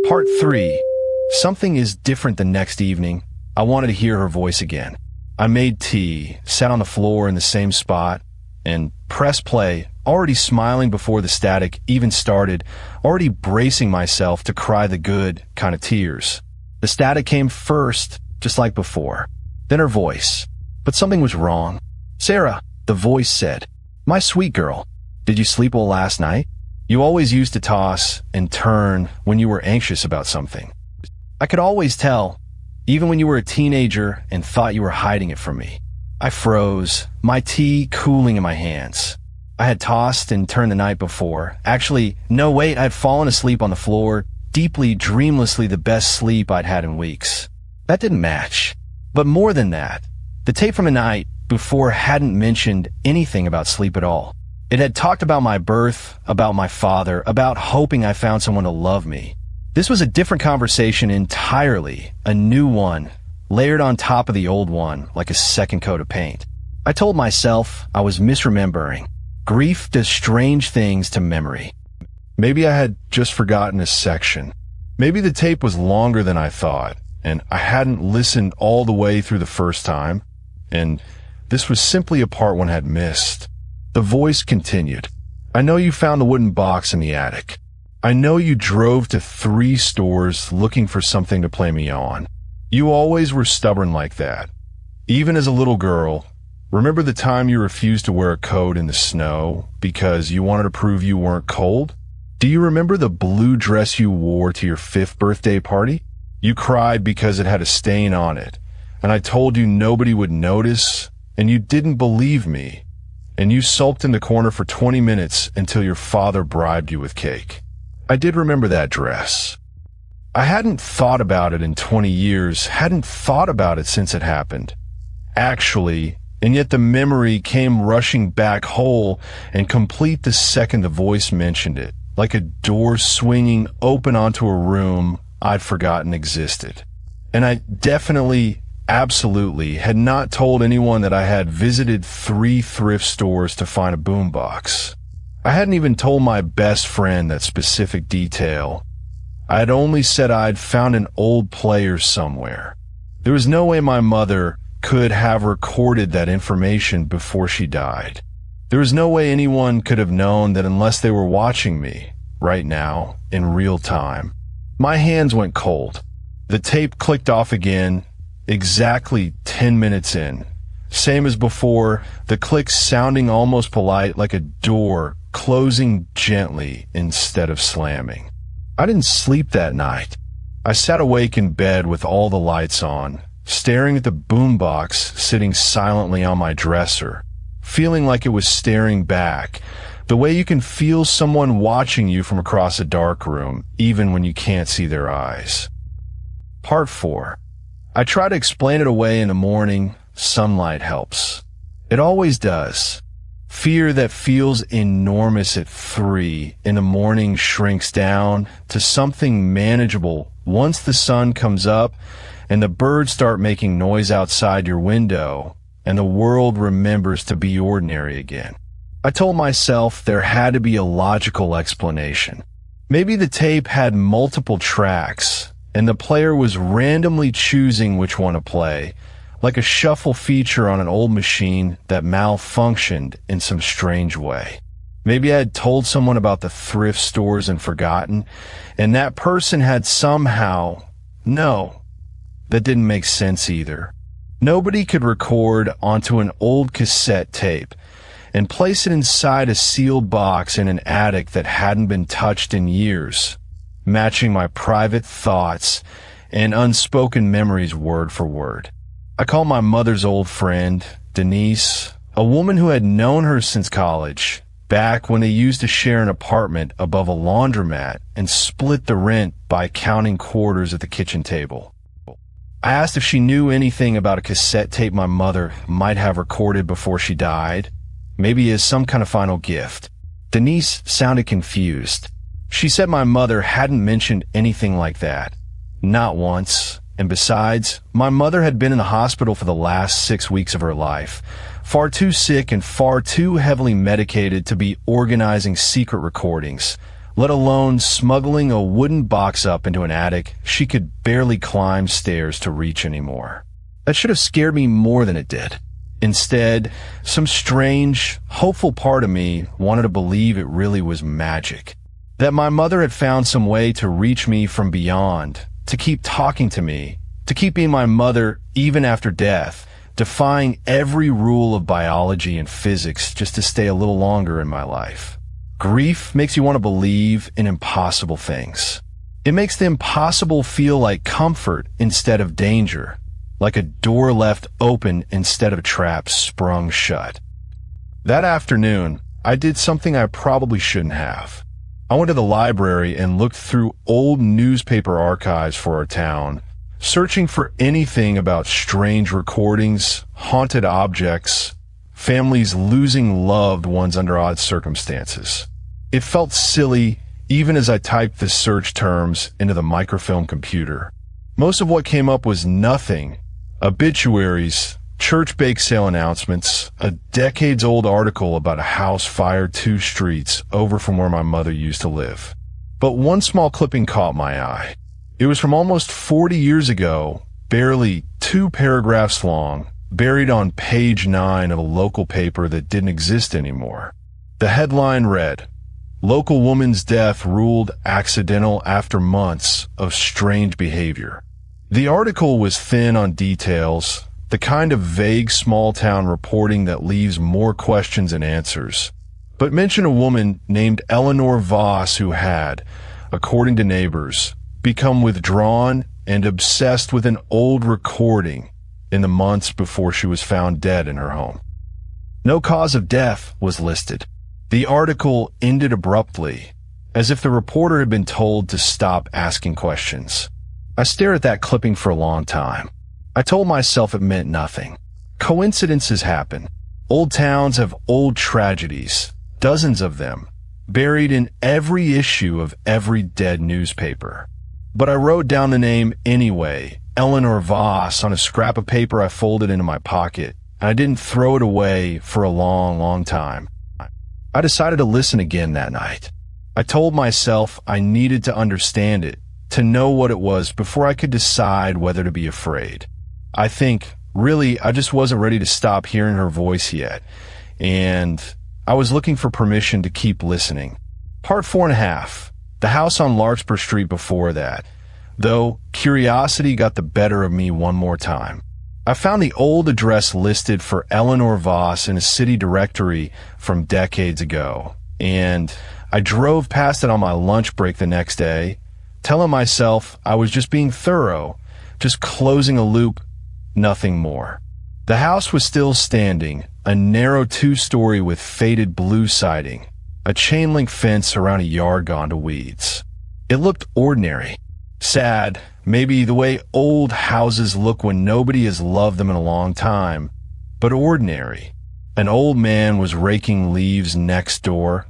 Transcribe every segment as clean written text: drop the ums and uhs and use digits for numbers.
Part 3. Something is different the next evening. I wanted to hear her voice again. I made tea, sat on the floor in the same spot, and pressed play, already smiling before the static even started, already bracing myself to cry the good kind of tears. The static came first, just like before. Then her voice. But something was wrong. "Sarah," the voice said. "My sweet girl, did you sleep well last night? You always used to toss and turn when you were anxious about something. I could always tell, even when you were a teenager and thought you were hiding it from me." I froze, my tea cooling in my hands. I had tossed and turned the night before. Actually, no wait, I had fallen asleep on the floor, deeply, dreamlessly the best sleep I'd had in weeks. That didn't match. But more than that, the tape from the night before hadn't mentioned anything about sleep at all. It had talked about my birth, about my father, about hoping I found someone to love me. This was a different conversation entirely, a new one, layered on top of the old one like a second coat of paint. I told myself I was misremembering. Grief does strange things to memory. Maybe I had just forgotten a section. Maybe the tape was longer than I thought, and I hadn't listened all the way through the first time, and this was simply a part one had missed. The voice continued. "I know you found the wooden box in the attic. I know you drove to 3 stores looking for something to play me on. You always were stubborn like that. Even as a little girl, remember the time you refused to wear a coat in the snow because you wanted to prove you weren't cold? Do you remember the blue dress you wore to your 5th birthday party? You cried because it had a stain on it, and I told you nobody would notice, and you didn't believe me. And you sulked in the corner for 20 minutes until your father bribed you with cake. I did remember that dress. I hadn't thought about it in 20 years, hadn't thought about it since it happened. Actually, and yet the memory came rushing back whole and complete the second the voice mentioned it, like a door swinging open onto a room I'd forgotten existed. And I definitely, absolutely had not told anyone that I had visited 3 thrift stores to find a boombox. I hadn't even told my best friend that specific detail. I had only said I'd found an old player somewhere. There was no way my mother could have recorded that information before she died. There was no way anyone could have known that unless they were watching me, right now, in real time. My hands went cold. The tape clicked off again, exactly 10 minutes in. Same as before, the click sounding almost polite, like a door closing gently instead of slamming. I didn't sleep that night. I sat awake in bed with all the lights on, staring at the boombox sitting silently on my dresser, feeling like it was staring back, the way you can feel someone watching you from across a dark room, even when you can't see their eyes. Part 4. I try to explain it away in the morning. Sunlight helps. It always does. Fear that feels enormous at 3 in the morning shrinks down to something manageable once the sun comes up and the birds start making noise outside your window and the world remembers to be ordinary again. I told myself there had to be a logical explanation. Maybe the tape had multiple tracks and the player was randomly choosing which one to play, like a shuffle feature on an old machine that malfunctioned in some strange way. Maybe I had told someone about the thrift stores and forgotten, and that person had somehow... No, that didn't make sense either. Nobody could record onto an old cassette tape and place it inside a sealed box in an attic that hadn't been touched in years, matching my private thoughts and unspoken memories word for word. I called my mother's old friend, Denise, a woman who had known her since college, back when they used to share an apartment above a laundromat and split the rent by counting quarters at the kitchen table. I asked if she knew anything about a cassette tape my mother might have recorded before she died, maybe as some kind of final gift. Denise sounded confused. She said my mother hadn't mentioned anything like that. Not once. And besides, my mother had been in the hospital for the last 6 weeks of her life, far too sick and far too heavily medicated to be organizing secret recordings, let alone smuggling a wooden box up into an attic she could barely climb stairs to reach anymore. That should have scared me more than it did. Instead, some strange, hopeful part of me wanted to believe it really was magic. That my mother had found some way to reach me from beyond, to keep talking to me, to keep being my mother even after death, defying every rule of biology and physics just to stay a little longer in my life. Grief makes you want to believe in impossible things. It makes the impossible feel like comfort instead of danger, like a door left open instead of a trap sprung shut. That afternoon, I did something I probably shouldn't have. I went to the library and looked through old newspaper archives for our town, searching for anything about strange recordings, haunted objects, families losing loved ones under odd circumstances. It felt silly even as I typed the search terms into the microfilm computer. Most of what came up was nothing. Obituaries, church bake sale announcements, a decades-old article about a house fired 2 streets over from where my mother used to live. But one small clipping caught my eye. It was from almost 40 years ago, barely 2 paragraphs long, buried on page 9 of a local paper that didn't exist anymore. The headline read, "Local woman's death ruled accidental after months of strange behavior." The article was thin on details, the kind of vague small-town reporting that leaves more questions than answers, but mentioned a woman named Eleanor Voss who had, according to neighbors, become withdrawn and obsessed with an old recording in the months before she was found dead in her home. No cause of death was listed. The article ended abruptly, as if the reporter had been told to stop asking questions. I stared at that clipping for a long time. I told myself it meant nothing. Coincidences happen. Old towns have old tragedies, dozens of them, buried in every issue of every dead newspaper. But I wrote down the name anyway, Eleanor Voss, on a scrap of paper I folded into my pocket, and I didn't throw it away for a long, long time. I decided to listen again that night. I told myself I needed to understand it, to know what it was before I could decide whether to be afraid. I think, really, I just wasn't ready to stop hearing her voice yet, and I was looking for permission to keep listening. Part 4.5. The house on Larkspur Street before that, though curiosity got the better of me one more time. I found the old address listed for Eleanor Voss in a city directory from decades ago, and I drove past it on my lunch break the next day, telling myself I was just being thorough, just closing a loop, nothing more. The house was still standing, a narrow 2-story with faded blue siding, a chain-link fence around a yard gone to weeds. It looked ordinary, sad, maybe the way old houses look when nobody has loved them in a long time, but ordinary. An old man was raking leaves next door,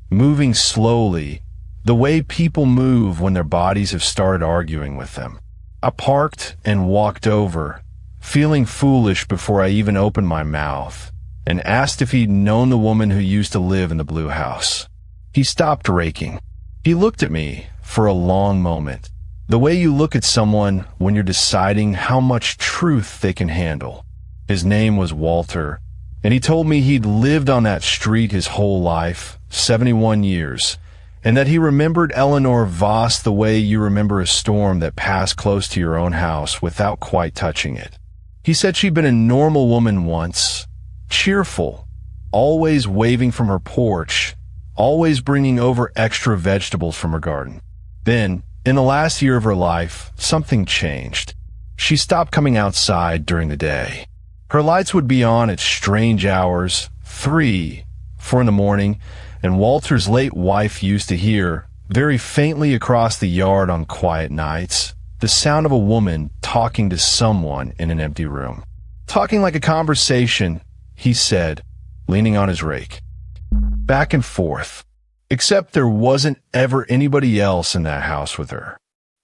moving slowly, the way people move when their bodies have started arguing with them. I parked and walked over, feeling foolish before I even opened my mouth, and asked if he'd known the woman who used to live in the blue house. He stopped raking. He looked at me for a long moment, the way you look at someone when you're deciding how much truth they can handle. His name was Walter, and he told me he'd lived on that street his whole life, 71 years, and that he remembered Eleanor Voss the way you remember a storm that passed close to your own house without quite touching it. He said she'd been a normal woman once, cheerful, always waving from her porch, always bringing over extra vegetables from her garden. Then, in the last year of her life, something changed. She stopped coming outside during the day. Her lights would be on at strange hours, 3, 4 in the morning, and Walter's late wife used to hear, very faintly across the yard on quiet nights, the sound of a woman talking to someone in an empty room. Talking like a conversation, he said, leaning on his rake. Back and forth. Except there wasn't ever anybody else in that house with her.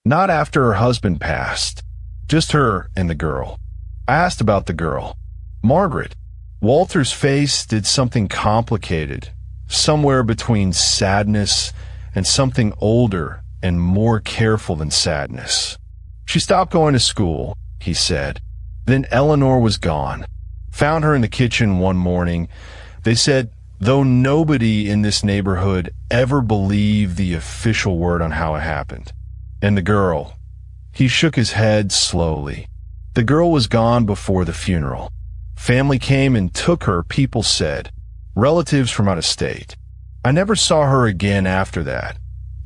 Not after her husband passed. Just her and the girl. I asked about the girl. Margaret. Walter's face did something complicated, somewhere between sadness and something older and more careful than sadness. She stopped going to school, he said. Then Eleanor was gone. Found her in the kitchen one morning. They said, though nobody in this neighborhood ever believed the official word on how it happened. And the girl, he shook his head slowly. The girl was gone before the funeral. Family came and took her, people said. Relatives from out of state. I never saw her again after that.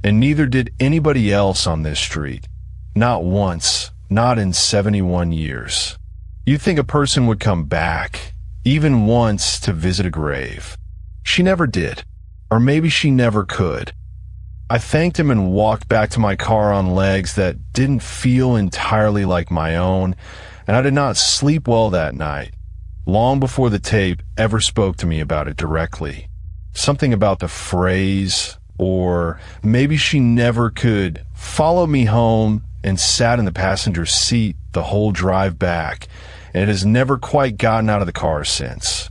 And neither did anybody else on this street. Not once, not in 71 years. You'd think a person would come back, even once, to visit a grave. She never did. Or maybe she never could. I thanked him and walked back to my car on legs that didn't feel entirely like my own, and I did not sleep well that night, long before the tape ever spoke to me about it directly. Something about the phrase, or maybe she never could, followed me home and sat in the passenger seat the whole drive back, and it has never quite gotten out of the car since.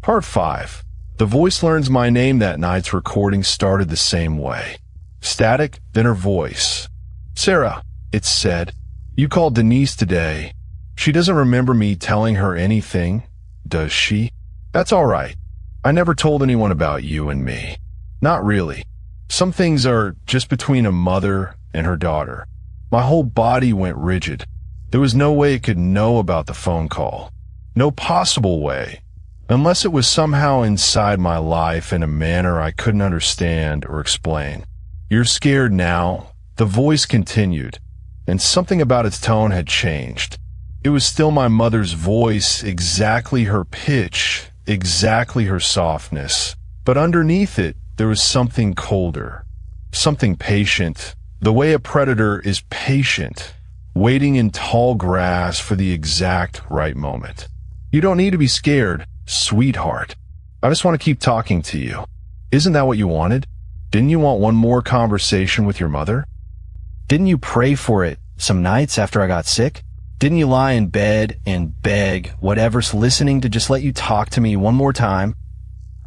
Part 5. The voice learns my name that night's recording started the same way. Static, then her voice. Sarah, it said, you called Denise today. She doesn't remember me telling her anything, does she? That's all right. I never told anyone about you and me. Not really. Some things are just between a mother and her daughter. My whole body went rigid. There was no way it could know about the phone call. No possible way. Unless it was somehow inside my life in a manner I couldn't understand or explain. You're scared now, the voice continued, and something about its tone had changed. It was still my mother's voice, exactly her pitch, exactly her softness, but underneath it, there was something colder, something patient, the way a predator is patient, waiting in tall grass for the exact right moment. You don't need to be scared, sweetheart. I just want to keep talking to you. Isn't that what you wanted? Didn't you want one more conversation with your mother? Didn't you pray for it some nights after I got sick? Didn't you lie in bed and beg whatever's listening to just let you talk to me one more time?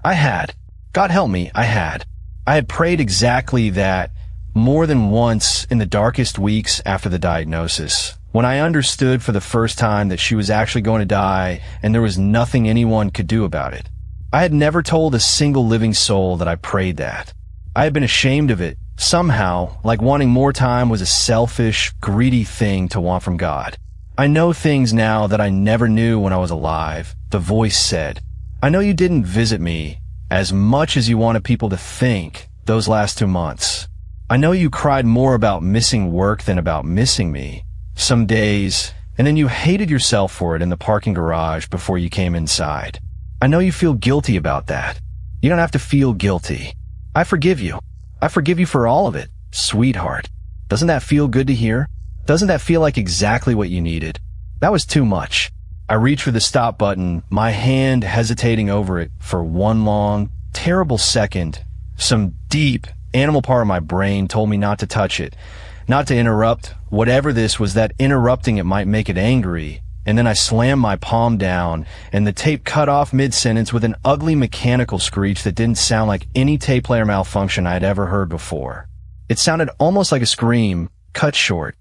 I had. God help me, I had. I had prayed exactly that more than once in the darkest weeks after the diagnosis, when I understood for the first time that she was actually going to die and there was nothing anyone could do about it. I had never told a single living soul that I prayed that. I had been ashamed of it, somehow, like wanting more time was a selfish, greedy thing to want from God. I know things now that I never knew when I was alive, the voice said. I know you didn't visit me as much as you wanted people to think those last 2 months. I know you cried more about missing work than about missing me. Some days, and then you hated yourself for it in the parking garage before you came inside. I know you feel guilty about that. You don't have to feel guilty. I forgive you. I forgive you for all of it, sweetheart. Doesn't that feel good to hear? Doesn't that feel like exactly what you needed? That was too much. I reached for the stop button, my hand hesitating over it for one long, terrible second. Some deep, animal part of my brain told me not to touch it, not to interrupt. Whatever this was, that interrupting it might make it angry. And then I slammed my palm down, and the tape cut off mid-sentence with an ugly mechanical screech that didn't sound like any tape player malfunction I had ever heard before. It sounded almost like a scream, cut short.